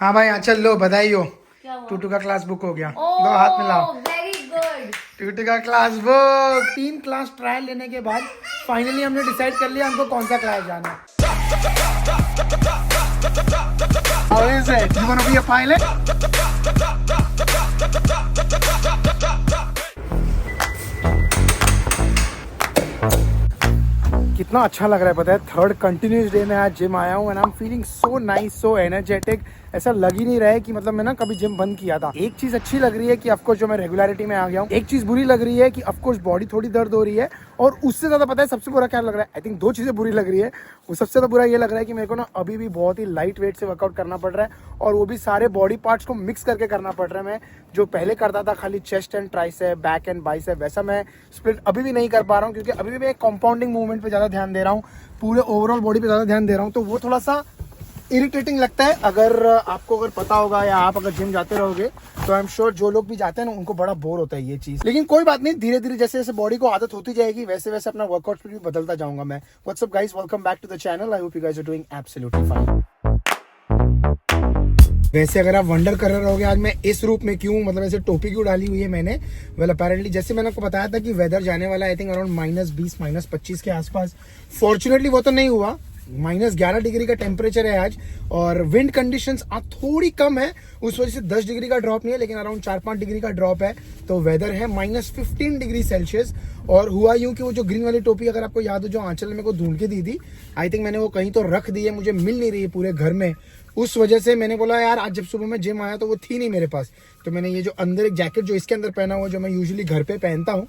हाँ भाई, हाँ चल लो, बधाई हो। क्या हुआ? टूटू का क्लास बुक हो गया। ओह, दो हाथ मिलाओ। Very good. टूटू का क्लास बुक। 3 क्लास ट्रायल लेने के बाद फाइनली हमने डिसाइड कर लिया हमको कौन सा क्लास जाना है। How is it? You wanna be a pilot? कितना अच्छा लग रहा है पता है। थर्ड कंटिन्यूस डे में आज जिम आया हूँ and I am feeling so nice, so energetic. ऐसा लग ही नहीं रहा है कि मतलब मैं ना कभी जिम बंद किया था। एक चीज अच्छी लग रही है कि ऑफ कोर्स जो मैं रेगुलरिटी में आ गया हूँ। एक चीज बुरी लग रही है कि ऑफ कोर्स बॉडी थोड़ी दर्द हो रही है। और उससे ज्यादा पता है सबसे बुरा क्या लग रहा है? आई थिंक 2 चीजें बुरी लग रही है। वो सबसे ज्यादा बुरा ये लग रहा है कि मेरे को ना अभी भी बहुत ही लाइट वेट से वर्कआउट करना पड़ रहा है और वो भी सारे बॉडी पार्ट्स को मिक्स करके करना पड़ रहा है। मैं जो पहले करता था खाली chest and tricep, back and bicep, वैसा मैं स्प्लिट अभी भी नहीं कर पा रहा हूँ क्योंकि अभी भी मैं कंपाउंडिंग मूवमेंट पे ज्यादा ध्यान दे रहा हूँ, पूरे ओवरऑल बॉडी पे ज्यादा ध्यान दे रहा हूँ। तो वो थोड़ा सा इरिटेटिंग लगता है। अगर आपको अगर पता होगा या आप अगर जिम जाते रहोगे तो आई एम श्योर जो लोग भी जाते हैं ना उनको बड़ा बोर होता है ये चीज। लेकिन कोई बात नहीं, धीरे धीरे जैसे जैसे बॉडी को आदत होती जाएगी वैसे वैसे अपना वर्कआउट भी बदलता जाऊंगा मैं। What's up guys, welcome back to the channel. I hope you guys are doing absolutely fine. वैसे अगर आप वंडर कर रहे रहोगे आज मैं इस रूप में क्यों, मतलब ऐसे टोपी क्यों डाली हुई है मैंने, वेल अपेरेंटली जैसे मैंने आपको बताया था कि वेदर जाने वाला है आई थिंक अराउंड -20 -25 के आसपास। फॉर्चुनेटली वो तो नहीं हुआ। -11 डिग्री का टेम्परेचर है आज और विंड कंडीशंस आज थोड़ी कम है, उस वजह से 10 डिग्री का ड्रॉप नहीं है लेकिन अराउंड 4-5 डिग्री का ड्रॉप है। तो वेदर है -15 डिग्री सेल्सियस। और हुआ यूं कि वो जो ग्रीन वाली टोपी अगर आपको याद हो जो आंचल मेरे को ढूंढ के दी थी, आई थिंक मैंने वो कहीं तो रख दी है, मुझे मिल नहीं रही है पूरे घर में। उस वजह से मैंने बोला यार आज जब सुबह मैं जिम आया तो वो थी नहीं मेरे पास। तो मैंने ये जो अंदर एक जैकेट जो इसके अंदर पहना हुआ जो मैं यूजुअली घर पे पहनता हूँ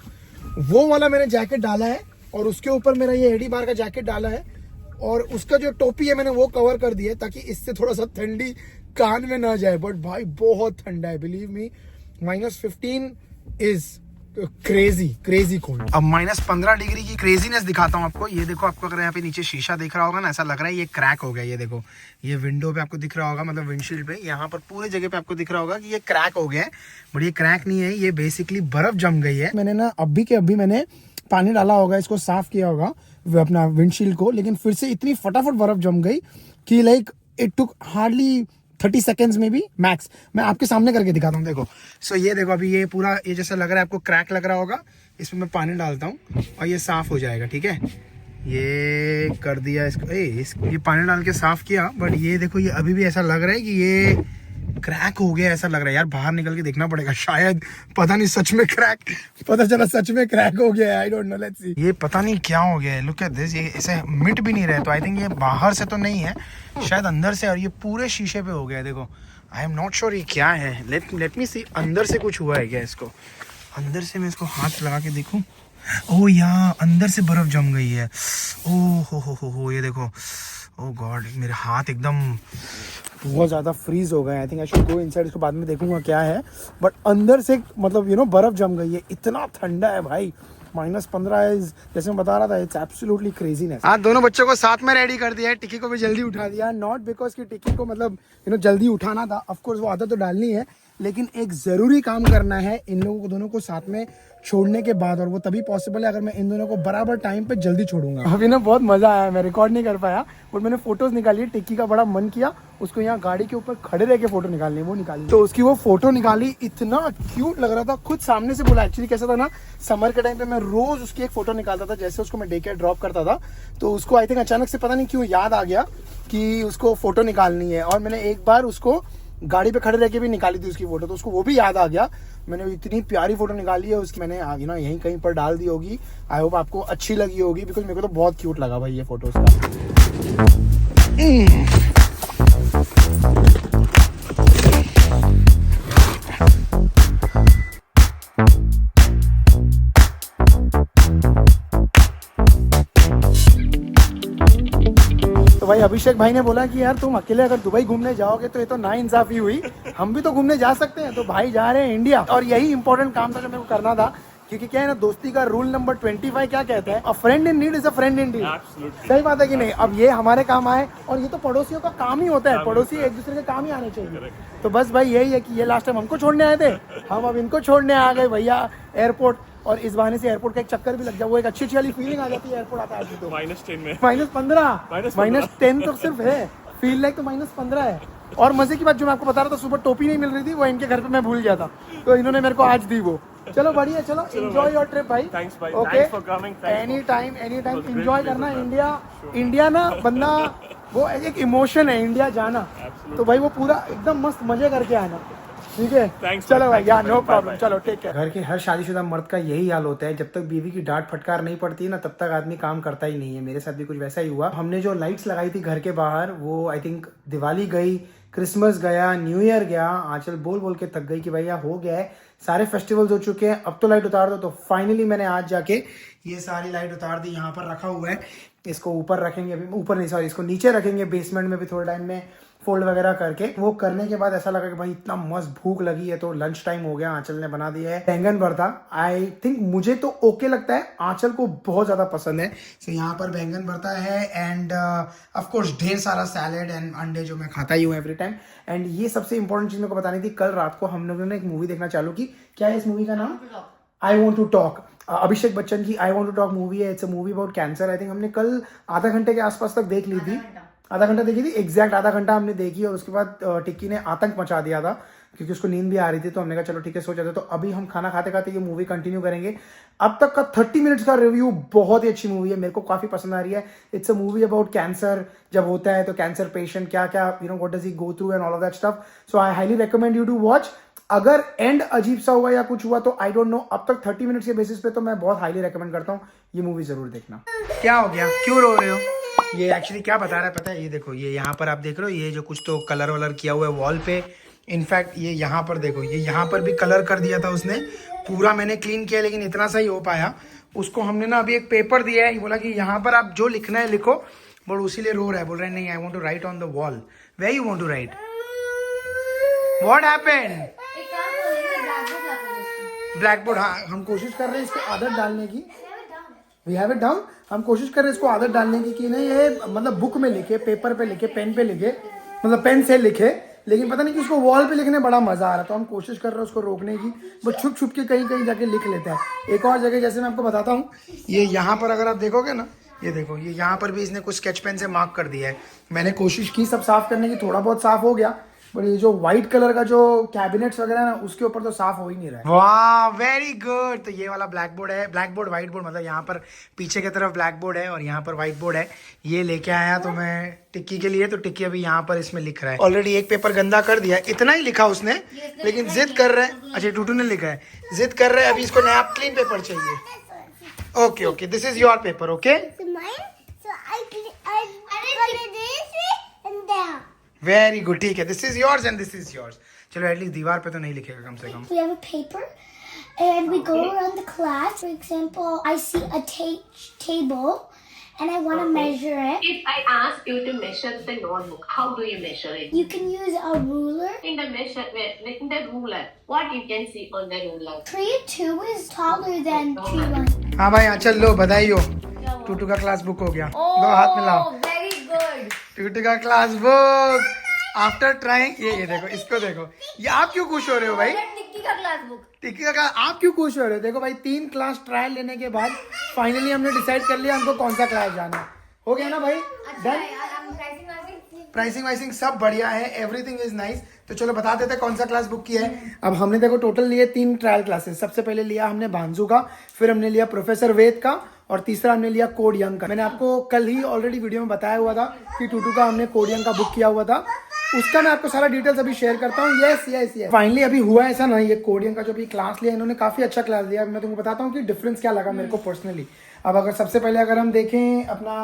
वो वाला मैंने जैकेट डाला है और उसके ऊपर मेरा ये एडी बार का जैकेट डाला है और उसका जो टोपी है मैंने वो कवर कर दिया ताकि इससे थोड़ा सा ठंडी कान में ना जाए। बट भाई बहुत ठंडा है, believe me. -15 is crazy cold. अब -15 डिग्री की क्रेजीनेस दिखाता हूँ आपको। ये देखो, आपको अगर यहाँ पे नीचे शीशा दिख रहा होगा ना, ऐसा लग रहा है ये क्रैक हो गया। ये देखो, ये विंडो पे आपको दिख रहा होगा, मतलब विंडशील्ड पे यहाँ पर पूरे जगह पे आपको दिख रहा होगा कि ये क्रैक हो गया है। बट ये क्रैक नहीं है, ये बेसिकली बर्फ जम गई है। मैंने ना अभी के अभी मैंने पानी डाला होगा, इसको साफ किया होगा अपना विंडशील्ड को, लेकिन फिर से इतनी फटाफट बर्फ जम गई कि like it took hardly 30 seconds में भी मैक्स। मैं आपके सामने करके दिखाता हूँ, देखो। सो ये देखो, अभी ये पूरा ये जैसा लग रहा है आपको क्रैक लग रहा होगा, इसमें मैं पानी डालता हूँ और ये साफ हो जाएगा। ठीक है, ये कर दिया इसको, ये पानी डाल के साफ किया। बट ये देखो, ये अभी भी ऐसा लग रहा है कि ये क्रैक हो गया, ऐसा लग रहा है यार। बाहर निकल के देखना पड़ेगा, शायद पता नहीं सच में क्रैक, पता चला सच में क्रैक हो गया है। I don't know, let's see. ये पता नहीं क्या हो गया है, लुक एट दिस। ये ऐसे मिट भी नहीं रहे, तो आई थिंक ये बाहर से तो नहीं है, शायद अंदर से। और ये पूरे शीशे पे हो गया है, देखो। आई एम नॉट श्योर ये क्या है। लेट मी सी, अंदर से कुछ हुआ है क्या इसको? अंदर से मैं इसको हाथ लगा के देखूं। ओह यहाँ अंदर से बर्फ जम गई है। ओह हो, ये देखो। ओह गॉड, मेरे हाथ एकदम बहुत ज़्यादा फ्रीज हो गए। I think I should go inside, इसको बाद में देखूंगा क्या है। बट अंदर से मतलब बर्फ जम गई है। इतना ठंडा है भाई। -15 इज, जैसे मैं बता रहा था, इट्स एब्सोल्युटली क्रेजीनेस। हाँ, दोनों बच्चों को साथ में रेडी कर दिया है। टिक्की को भी जल्दी उठा दिया, नॉट बिकॉज कि टिक्की को मतलब जल्दी उठाना था। ऑफ कोर्स वो आदत तो डालनी है, लेकिन एक जरूरी काम करना है इन लोगों को दोनों को साथ में छोड़ने के बाद, और वो तभी पॉसिबल है अगर मैं इन दोनों को बराबर टाइम पे जल्दी छोड़ूंगा। अभी ना बहुत मजा आया, मैं रिकॉर्ड नहीं कर पाया बट मैंने फोटोज निकाली। टिक्की का बड़ा मन किया उसको यहाँ गाड़ी के ऊपर खड़े रह के फोटो निकालनी, वो निकाली। तो उसकी वो फोटो निकाली, इतना क्यूट लग रहा था। खुद सामने से बोला। एक्चुअली कैसा था ना, समर के टाइम पे मैं रोज उसकी एक फोटो निकालता था, जैसे उसको मैं डे केयर ड्रॉप करता था। तो उसको आई थिंक अचानक से पता नहीं क्यों याद आ गया कि उसको फोटो निकालनी है, और मैंने एक बार उसको गाड़ी पे खड़े रह के भी निकाली थी उसकी फोटो, तो उसको वो भी याद आ गया। मैंने इतनी प्यारी फोटो निकाली है उसकी, मैंने यहीं कहीं पर डाल दी होगी। आई होप आपको अच्छी लगी होगी, बिकॉज मेरे को तो बहुत क्यूट लगा भाई ये फोटो उसका। तो भाई अभिषेक भाई ने बोला कि यार तुम अकेले अगर दुबई घूमने जाओगे तो ये तो नाइंसाफी हुई, हम भी तो घूमने जा सकते हैं। तो भाई जा रहे हैं इंडिया, और यही इंपॉर्टेंट काम था जो मेरे को करना था। क्योंकि क्या है ना, दोस्ती का रूल नंबर 25 क्या कहता है, a friend in need is a friend in deed. सही बात है कि नहीं? अब ये हमारे काम आए, और ये तो पड़ोसियों का काम ही होता है, पड़ोसी एक दूसरे के काम ही आने चाहिए। तो बस भाई यही है कि ये लास्ट टाइम हमको छोड़ने आए थे, हम अब इनको छोड़ने आ गए भैया एयरपोर्ट। और इस बहाने से एयरपोर्ट का एक चक्कर भी लग जाए, वो एक अच्छी वाली फीलिंग आ जाती है एयरपोर्ट आता है तो। -10 में -10 तो सिर्फ है, फील लाइक तो -15 है। और मजे की बात जो मैं आपको बता रहा था, सुबह टोपी नहीं मिल रही थी, वो इनके घर पे मैं भूल गया था, तो इन्होंने मेरे को आज दी वो। चलो बढ़िया, चलो एंजॉय योर ट्रिप भाई। Thanks, भाई। Okay, Thanks for coming. Any time enjoy करना। इंडिया ना बंदा, वो एक इमोशन है इंडिया जाना, तो भाई वो पूरा एकदम मस्त मजे करके आना, ठीक है। Thanks, चलो भाई, thanks, यार bye, no bye, problem, bye. चलो टेक केयर। घर के हर शादीशुदा मर्द का यही हाल होता है, जब तक बीवी की डांट फटकार नहीं पड़ती है ना, तब तक आदमी काम करता ही नहीं है। मेरे साथ भी कुछ वैसा ही हुआ। हमने जो लाइट्स लगाई थी घर के बाहर, वो आई थिंक दिवाली गई, क्रिसमस गया, न्यू ईयर गया, आंचल बोल बोल के थक गई कि भैया हो गया है, सारे फेस्टिवल्स हो चुके हैं, अब तो लाइट उतार दो। तो फाइनली मैंने आज जाके ये सारी लाइट उतार दी। यहाँ पर रखा हुआ है, इसको ऊपर रखेंगे, अभी ऊपर नहीं सॉरी, इसको नीचे रखेंगे बेसमेंट में भी थोड़े टाइम में फोल्ड वगैरह करके। वो करने के बाद ऐसा लगा कि भाई इतना मस्त भूख लगी है, तो लंच टाइम हो गया। आंचल ने बना दिया है बैंगन भरता। आई थिंक मुझे तो ओके लगता है, आंचल को बहुत ज्यादा पसंद है। तो यहाँ पर बैंगन भरता है एंड ऑफ कोर्स ढेर सारा सैलेड एंड अंडे, जो मैं खाता ही हूँ एवरी टाइम। एंड ये सबसे इंपॉर्टेंट चीज मेरे को बतानी थी, कल रात को हम लोगों ने एक मूवी देखना चालू की। क्या है इस मूवी का नाम? I want to talk. Abhishek Bachchan की I want to talk movie है। It's a movie about cancer. I think हमने कल आधा घंटे के आसपास तक देख ली थी, आधा घंटा देखी थी, एग्जैक्ट आधा घंटा हमने देखी। और उसके बाद टिक्की ने आतंक मचा दिया था, क्योंकि उसको नींद भी आ रही थी। तो हमने कहा चलो ठीक है, सो जाते। तो अभी हम खाना खाते खाते ये मूवी कंटिन्यू करेंगे। अब तक का 30 मिनट्स का रिव्यू, बहुत ही अच्छी मूवी है, मेरे को काफी पसंद आ रही है। It's a movie about cancer. जब होता है तो कैंसर पेशेंट क्या क्या what does he go through and all of that stuff. So I highly recommend you to watch. अगर एंड अजीब सा हुआ या कुछ हुआ तो आई डोंट नो। अब तक 30 मिनट्स के बेसिस पे तो मैं बहुत हाईली रिकमेंड करता हूँ, ये मूवी जरूर देखना। क्या हो गया, क्यों रो रहे हो? ये एक्चुअली क्या बता रहा है पता है? ये देखो, ये यहाँ पर आप देख रहे हो, ये जो कुछ तो कलर वलर किया हुआ है वॉल पे। इनफैक्ट ये यहाँ पर देखो, ये यहाँ पर भी कलर कर दिया था उसने, पूरा मैंने क्लीन किया, लेकिन इतना सा ही हो पाया। उसको हमने ना अभी एक पेपर दिया है, बोला कि यहाँ पर आप जो लिखना है लिखो, बट उसी लिए रो रहा है, बोल रहा है नहीं I want to write on the wall. Where you want to write? What happened? Blackboard. हाँ, हम कोशिश कर रहे हैं इसको आदत डालने की। We have it down. हम कोशिश कर रहे हैं इसको आदत डालने की कि नहीं ये मतलब बुक में लिखे, पेपर पे लिखे, पेन पे लिखे, मतलब पेन से लिखे, लेकिन पता नहीं कि उसको वॉल पे लिखने बड़ा मजा आ रहा है। तो हम कोशिश कर रहे हैं उसको रोकने की, बट छुप छुप के कहीं कहीं जाके लिख लेता है। एक और जगह जैसे मैं आपको बताता हूँ, ये यहाँ पर अगर आप देखोगे ना, ये देखो, ये यहाँ पर भी इसने कुछ स्केच पेन से मार्क कर दिया है। मैंने कोशिश की सब साफ करने की, थोड़ा बहुत साफ हो गया, बट ये जो व्हाइट कलर का जो कैबिनेट्स वगैरह है ना, उसके ऊपर तो साफ हो ही नहीं रहा है। वाह, वेरी गुड। तो ये वाला ब्लैक बोर्ड है, ब्लैक बोर्ड व्हाइट बोर्ड, मतलब यहाँ पर पीछे की तरफ ब्लैक बोर्ड है और यहाँ पर व्हाइट बोर्ड है। ये लेके आया तो मैं टिक्की के लिए, तो टिक्की अभी यहाँ पर इसमें लिख रहा है। ऑलरेडी एक पेपर गंदा कर दिया, इतना ही लिखा उसने, लेकिन जिद कर रहा है। अच्छा, टूटू ने लिखा है, जिद कर रहा है, अभी इसको नया क्लीन पेपर चाहिए। Okay okay, this is your paper. Okay, very good, ठीक है, this is yours and this is yours. चलो एटलीस्ट दीवार पे तो नहीं लिखेगा कम से कम। We have a paper and we go around the class. For example, I see a table and I want to measure it. If I ask you to measure the notebook, how do you measure it? You can use a ruler. In the ruler, what you can see on the ruler? Tree 2 is taller than tree 1. हाँ भाई, हाँ चल लो, बधाई हो, टूटू का class book हो गया। दो हाथ मिलाओ। Very good. टूटू का क्लास बुक आफ्टर ट्राइंग। ये देखो, इसको देखो, ये आप क्यों खुश हो रहे हो भाई? टिक्की का क्लास बुक। टिक्की का क्लास, आप क्यों खुश हो रहे हो? देखो भाई, 3 क्लास ट्रायल लेने के बाद फाइनली हमने डिसाइड कर लिया हमको कौन सा क्लास जाना है। हो गया ना भाई? डन। प्राइसिंग वाइसिंग सब बढ़िया है, एवरीथिंग इज नाइस। तो चलो बता देते कौन सा क्लास बुक किया है। अब हमने देखो टोटल लिए 3 ट्रायल क्लासेस। सबसे पहले लिया हमने भांजू का, फिर हमने लिया प्रोफेसर वेद का, और तीसरा हमने लिया कोड यंग का। मैंने आपको कल ही ऑलरेडी वीडियो में बताया हुआ था कि टूटू का हमने कोड यंग का बुक किया हुआ था, उसका मैं आपको सारा डिटेल्स अभी शेयर करता हूँ। यस यस यस, फाइनली अभी हुआ ऐसा ना, ये कोडियन का जो भी क्लास लिया, इन्होंने काफी अच्छा क्लास लिया। मैं तुमको बताता हूँ कि डिफरेंस क्या लगा मेरे को पर्सनली। अब अगर सबसे पहले अगर हम देखें अपना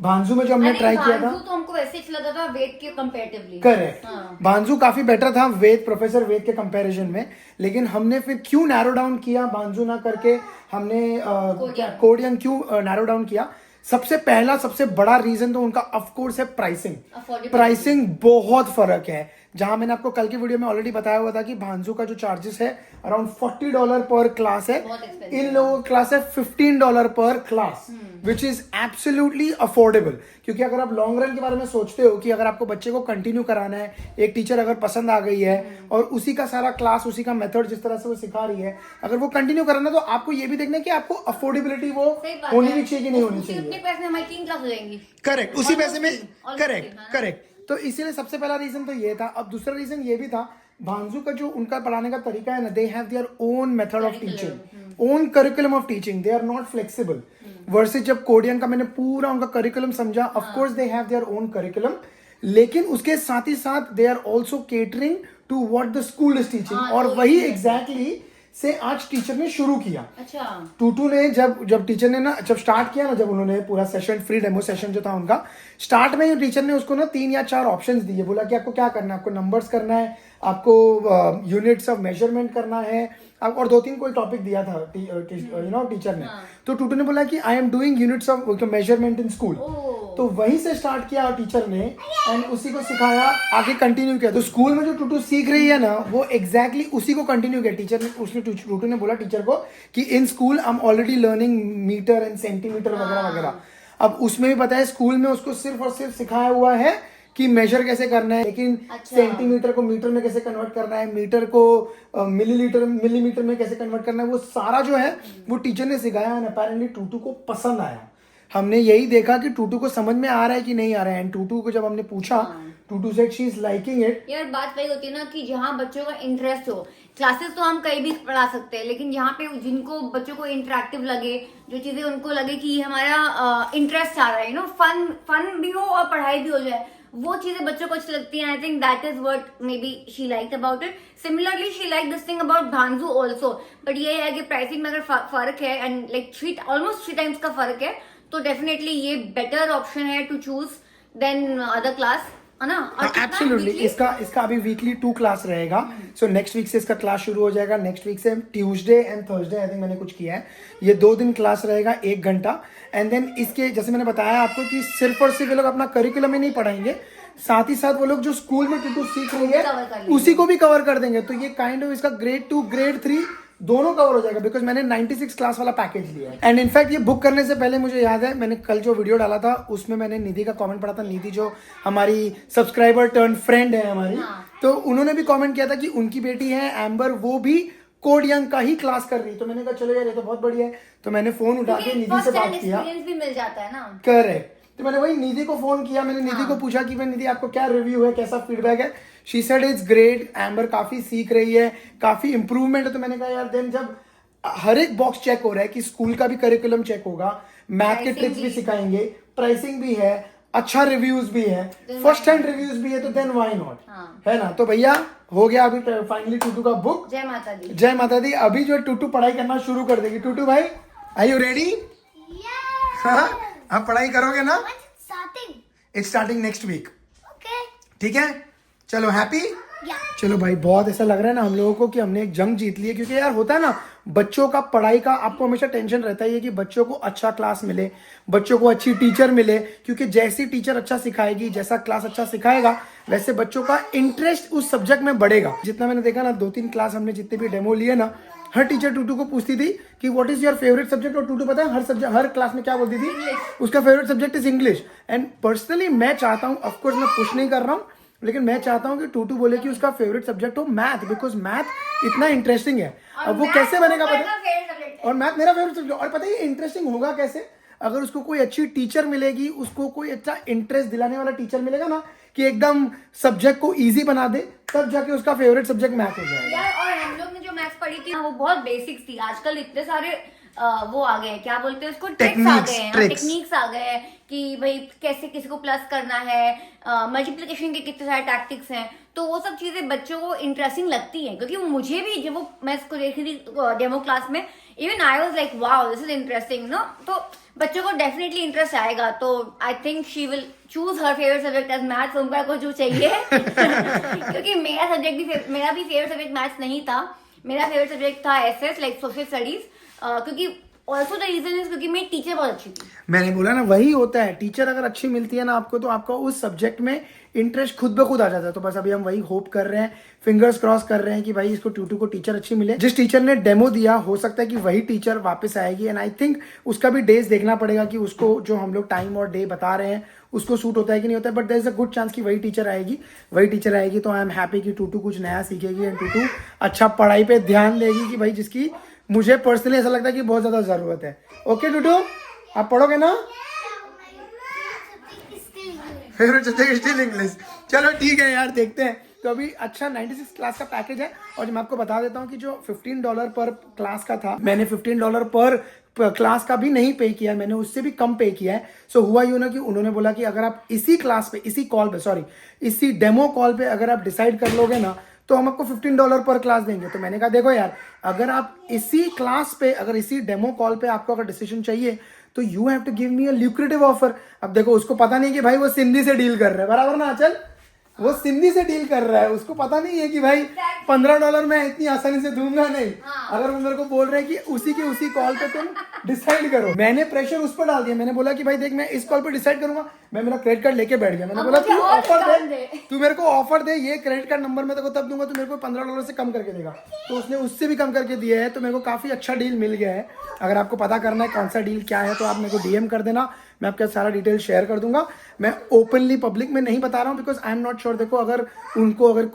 भांजू में जो हमने ट्राई किया था, तो हमको वैसे ही लगा था वेद के कंपैरेटिवली। करेक्ट, भांजू काफी बेटर था वेद, प्रोफेसर वेद के कंपैरिजन में। लेकिन हमने फिर क्यों नैरो डाउन किया भांजू ना करके, हमने कोडियन क्यों नैरो डाउन किया? सबसे पहला सबसे बड़ा रीजन तो उनका ऑफ कोर्स है प्राइसिंग। प्राइसिंग बहुत फर्क है। जहां मैंने आपको कल की वीडियो में ऑलरेडी बताया हुआ था कि भांजू का जो चार्जेस है अराउंड $40 पर क्लास है, इन लोगों का क्लास है $15 पर class, which is absolutely affordable. क्योंकि अगर आप लॉन्ग रन के बारे में सोचते हो कि अगर आपको बच्चे को कंटिन्यू कराना है, एक टीचर अगर पसंद आ गई है और उसी का सारा क्लास, उसी का मेथड जिस तरह से वो सिखा रही है, अगर वो कंटिन्यू कराना है, तो आपको ये भी देखना है कि आपको अफोर्डेबिलिटी वो होनी भी चाहिए कि नहीं होनी चाहिए। उतने पैसे में हमारी 3 क्लास हो जाएंगी। करेक्ट, उसी पैसे में, करेक्ट करेक्ट। तो इसीलिए सबसे पहला रीजन तो ये था. अब दूसरा रीजन ये भी था, भांजू का जो उनका पढ़ाने का तरीका है ना, they have their own method of teaching, own curriculum of teaching, they are not flexible. Versus जब कोडियन का मैंने पूरा उनका करिकुलम समझा, of course they have their own curriculum, लेकिन उसके साथ ही साथ they are also catering to what the school is teaching. और वही एग्जैक्टली से आज टीचर ने शुरू किया. अच्छा. टूटू ने जब टीचर ने ना जब स्टार्ट किया ना, जब उन्होंने पूरा सेशन, फ्री डेमो सेशन जो था उनका, स्टार्ट में ही टीचर ने उसको ना 3 या 4 ऑप्शंस दिए. बोला कि आपको क्या करना है, आपको नंबर्स करना है, आपको यूनिट्स ऑफ मेजरमेंट करना है, और 2-3 कोई टॉपिक दिया था टीचर ने. तो टूटू ने बोला कि I am doing units of measurement in school. तो वहीं से स्टार्ट किया टीचर ने एंड उसी को सिखाया, आगे कंटिन्यू किया. तो स्कूल में जो टूटू सीख रही है ना, वो एग्जैक्टली उसी को कंटिन्यू किया टीचर ने. टूटू ने बोला टीचर को कि in school I am already learning metre and centimetre वगैरह वगैरह. अब उसमें भी पता है स्कूल में उसको सिर्फ और सिर्फ सिखाया हुआ है कि मेजर कैसे करना है, लेकिन सेंटीमीटर को मीटर में कैसे कन्वर्ट करना है, मीटर को मिलीमीटर में कैसे कन्वर्ट करना है, वो सारा जो है वो टीचर ने सिखाया. एंड अपेरेंटली टूटू को पसंद आया. हमने यही देखा कि टूटू को समझ में आ रहा है कि नहीं आ रहा है. एंड टूटू को जब हमने पूछा, Tutu said she is liking it. यार बात वही होती है ना कि जहाँ बच्चों का इंटरेस्ट हो. क्लासेस तो हम कहीं भी पढ़ा सकते हैं, लेकिन जहाँ पे जिनको बच्चों को इंटरेक्टिव लगे, जो चीजें उनको लगे कि हमारा इंटरेस्ट आ रहा है, फन भी हो और पढ़ाई भी हो जाए, वो चीजें बच्चों को अच्छी लगती हैं. I think that is what may be she liked about it. Similarly she like this thing about भांजू ऑल्सो. बट ये है कि प्राइसिंग में अगर फर्क है एंड लाइक ऑलमोस्ट 3 टाइम्स का फर्क है, तो डेफिनेटली ये बेटर ऑप्शन है to choose than other class, है ना. एब्सोल्युटली. इसका अभी वीकली 2 क्लास रहेगा. सो नेक्स्ट वीक से इसका क्लास शुरू हो जाएगा. नेक्स्ट वीक से Tuesday and Thursday I think मैंने कुछ किया है. ये 2 दिन क्लास रहेगा, 1 घंटा. एंड देन इसके जैसे मैंने बताया आपको कि सिर्फ और सिर्फ ये लोग अपना करिकुलम ही नहीं पढ़ाएंगे, साथ ही साथ वो लोग जो स्कूल में टूटू सीख रही है उसी को भी कवर कर देंगे. तो ये काइंड ऑफ इसका ग्रेड 2 ग्रेड 3 दोनों कवर हो जाएगा, बिकॉज मैंने 96 क्लास वाला पैकेज लिया है. एंड इनफैक्ट ये बुक करने से पहले मुझे याद है, मैंने कल जो वीडियो डाला था उसमें मैंने निधि का कमेंट पढ़ा था. निधि जो हमारी सब्सक्राइबर टर्न फ्रेंड है हमारी, तो उन्होंने भी कमेंट किया था कि उनकी बेटी है एम्बर, वो भी कोड यंग का ही क्लास कर रही. तो मैंने कहा चलो यार ये तो बहुत बढ़िया है. तो मैंने फोन उठा के निधि से बात किया. भी मिल जाता है ना. करेक्ट. तो मैंने वही निधि को फोन किया. मैंने निधि को पूछा कि भाई निधि आपको क्या रिव्यू है, कैसा फीडबैक है. She said it's great, amber काफी सीख रही है, काफी इंप्रूवमेंट है. तो मैंने कहा यार देन जब हर एक बॉक्स चेक हो रहा है कि स्कूल का भी करिकुलम चेक होगा, मैथ के ट्रिक्स भी सिखाएंगे, प्राइसिंग भी है, अच्छा रिव्यूज भी है, फर्स्ट हैंड रिव्यूज भी है, तो देन व्हाई नॉट, है ना. तो भैया हो गया अभी फाइनली टूटू का बुक. जय माता दी. जय माता दी. अभी जो टूटू पढ़ाई करना शुरू कर देगी. टूटू भाई आर यू रेडी? आप पढ़ाई करोगे ना? It's starting next week. ठीक है, चलो हैप्पी. चलो भाई, बहुत ऐसा लग रहा है ना हम लोगों को कि हमने एक जंग जीत ली है. क्योंकि यार होता है ना, बच्चों का पढ़ाई का आपको हमेशा टेंशन रहता है कि बच्चों को अच्छा क्लास मिले, बच्चों को अच्छी टीचर मिले. क्योंकि जैसी टीचर अच्छा सिखाएगी, जैसा क्लास अच्छा सिखाएगा, वैसे बच्चों का इंटरेस्ट उस सब्जेक्ट में बढ़ेगा. जितना मैंने देखा ना, 2-3 क्लास हमने जितने भी डेमो लिए ना, हर टीचर टूटू को पूछती थी कि what is your favourite subject. और टूटू पता है हर क्लास में क्या बोलती थी? उसका favourite subject is English. And personally मैं चाहता हूँ, ऑफकोर्स मैं पुश नहीं कर रहा हूँ, लेकिन मैं चाहता हूँ कि टूटू बोले कि उसका फेवरेट सब्जेक्ट हो मैथ, बिकॉज मैथ इतना इंटरेस्टिंग है. अब वो कैसे बनेगा पता, और मैथ मेरा फेवरेट सब्जेक्ट. और पता है ये इंटरेस्टिंग होगा कैसे? अगर उसको कोई अच्छी टीचर मिलेगी, उसको कोई अच्छा इंटरेस्ट दिलाने वाला टीचर मिलेगा ना, कि एकदम सब्जेक्ट को इजी बना दे, तब जाके उसका फेवरेट सब्जेक्ट मैथ हो जाएगा. यार और हम लोग ने जो मैथ्स पढ़ी थी वो बहुत बेसिक्स थी. आजकल इतने सारे वो आ गए, क्या बोलते हैं उसको, ट्रिक्स आ गए हैं, टेक्निक्स आ गए हैं कि भाई कैसे किसी को प्लस करना है, मल्टीप्लिकेशन के कितने सारे टैक्टिक्स हैं. तो वो सब चीजें बच्चों को इंटरेस्टिंग लगती हैं. क्योंकि मुझे भी जब वो मैं इसको देख रही थी डेमो क्लास में, even I was like wow this is interesting no. तो बच्चों को डेफिनेटली इंटरेस्ट आएगा. तो I think she will choose her favourite subject as maths. उनका को जो चाहिए क्योंकि मेरा भी फेवरेट सब्जेक्ट मैथ्स नहीं था. मेरा फेवरेट सब्जेक्ट था एसएस, लाइक सोशल स्टडीज. क्योंकि ऑल्सो द रीजन इज क्योंकि मेरी टीचर बहुत अच्छी थी. मैंने बोला ना, वही होता है, टीचर अगर अच्छी मिलती है ना आपको, तो आपका उस सब्जेक्ट में इंटरेस्ट खुद ब खुद आ जाता है. तो बस अभी हम वही होप कर रहे हैं, फिंगर्स क्रॉस कर रहे हैं कि भाई इसको टूटू को टीचर अच्छी मिले. जिस टीचर ने डेमो दिया, हो सकता है कि वही टीचर वापस आएगी. एंड आई थिंक उसका भी डेज देखना पड़ेगा कि उसको जो हम लोग टाइम और डे बता रहे हैं उसको सूट होता है कि नहीं होता है. But there is a good chance कि वही टीचर आएगी. तो आई एम हैप्पी कि टूटू कुछ नया सीखेगी एंड टूटू अच्छा पढ़ाई पे ध्यान देगी, कि भाई जिसकी मुझे पर्सनली ऐसा लगता है कि बहुत ज्यादा जरूरत है. ओके टूटू, आप पढ़ोगे ना? Favourite subject still English. चलो ठीक है यार, देखते हैं। तो अभी अच्छा 96 क्लास का पैकेज है, और मैं आपको बता देता हूँ कि जो $15 पर क्लास का था, मैंने $15 पर क्लास का भी नहीं पे किया, मैंने उससे भी कम पे किया है। सो हुआ यूं ना कि उन्होंने बोला कि अगर आप इसी क्लास पे, इसी कॉल पे, सॉरी इसी डेमो कॉल पे अगर आप डिसाइड कर लोगे ना, तो हम आपको $15 पर क्लास देंगे। तो मैंने कहा देखो यार, अगर आप इसी क्लास पे, अगर इसी डेमो कॉल पे आपको अगर डिसीजन चाहिए, तो you have to give me a lucrative offer. अब देखो, उसको पता नहीं कि भाई वो सिंधी से डील कर रहा है, बराबर ना चल, वो सिंधी से डील कर रहा है, उसको पता नहीं है कि भाई $15 मैं इतनी आसानी से दूंगा नहीं। अगर वो मेरे को बोल रहे हैं कि उसी के उसी कॉल पे तुम डिसाइड करो, मैंने प्रेशर उस पर डाल दिया। मैंने बोला कि भाई देख, मैं इस कॉल पे डिसाइड करूंगा। मैं मेरा क्रेडिट कार्ड लेके बैठ गया। मैंने बोला तू ऑफर दे, तू मेरे को ऑफर दे, ये क्रेडिट कार्ड नंबर मैं तेरे को तब दूंगा, तू मेरे को $15 से कम करके देगा। तो उसने उससे भी कम करके दिया है, तो मेरे को काफी अच्छा डील मिल गया है। अगर आपको पता करना है कौन सा डील क्या है, तो आप मेरे को DM कर देना, मैं आपके सारा डिटेल शेयर कर दूंगा। मैं ओपनली पब्लिक में नहीं बता रहा हूँ, because I am not sure. देखो, अगर उनको अगर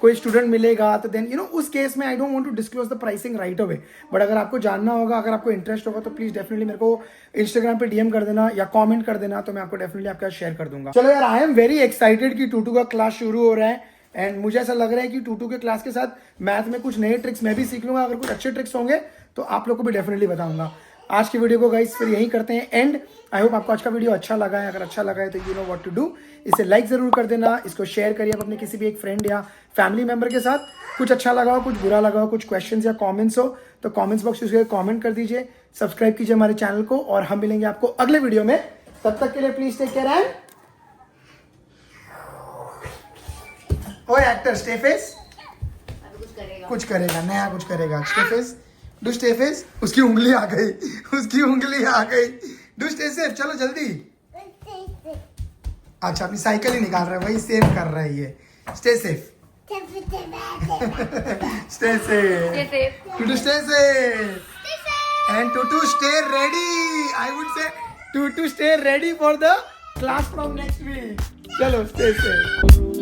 कोई स्टूडेंट मिलेगा, तो देन उस केस में I don't want to disclose the pricing right away. But अगर आपको जानना होगा, अगर आपको इंटरेस्ट होगा, तो प्लीज डेफिनेटली मेरे को इंस्टाग्राम पे DM कर देना या कमेंट कर देना, तो मैं आपको डेफिनेटली आपका शेयर कर दूंगा। चलो यार, आई एम वेरी एक्साइटेड कि टूटू का क्लास शुरू हो रहा है, एंड मुझे ऐसा लग रहा है कि टूटू के क्लास के साथ मैथ में कुछ नए ट्रिक्स मैं भी सीख लूंगा। अगर कुछ अच्छे ट्रिक्स होंगे तो आप लोग को भी डेफिनेटली बताऊंगा। आज की वीडियो को गाइस फिर यही करते हैं एंड। आई होप आपको आज का वीडियो अच्छा लगा है। अगर अच्छा लगा है तो you know what to do, इसे लाइक जरूर कर देना, इसको शेयर करिए आप अपने किसी भी एक फ्रेंड या फैमिली मेंबर के साथ। कुछ अच्छा लगा हो, कुछ बुरा लगा हो, कुछ क्वेश्चंस या कमेंट्स हो, तो कमेंट्स बॉक्स में कमेंट कर दीजिए। सब्सक्राइब कीजिए हमारे चैनल को, और हम मिलेंगे आपको अगले वीडियो में। तब तक के लिए प्लीज टेक केयर एंड ओए एक्टर स्टे फेस। कुछ करेगा, नया कुछ करेगा। Stay face, do stay face. उसकी उंगली आ गई, उसकी उंगली आ गई। डू स्टे सेफ, चलो जल्दी। अच्छा, अपनी साइकिल ही निकाल रहा है, वही सेव कर रहा है ये। Stay safe, stay safe, to stay safe, and to stay ready. I would say to stay ready for the class from next week. चलो स्टे सेफ।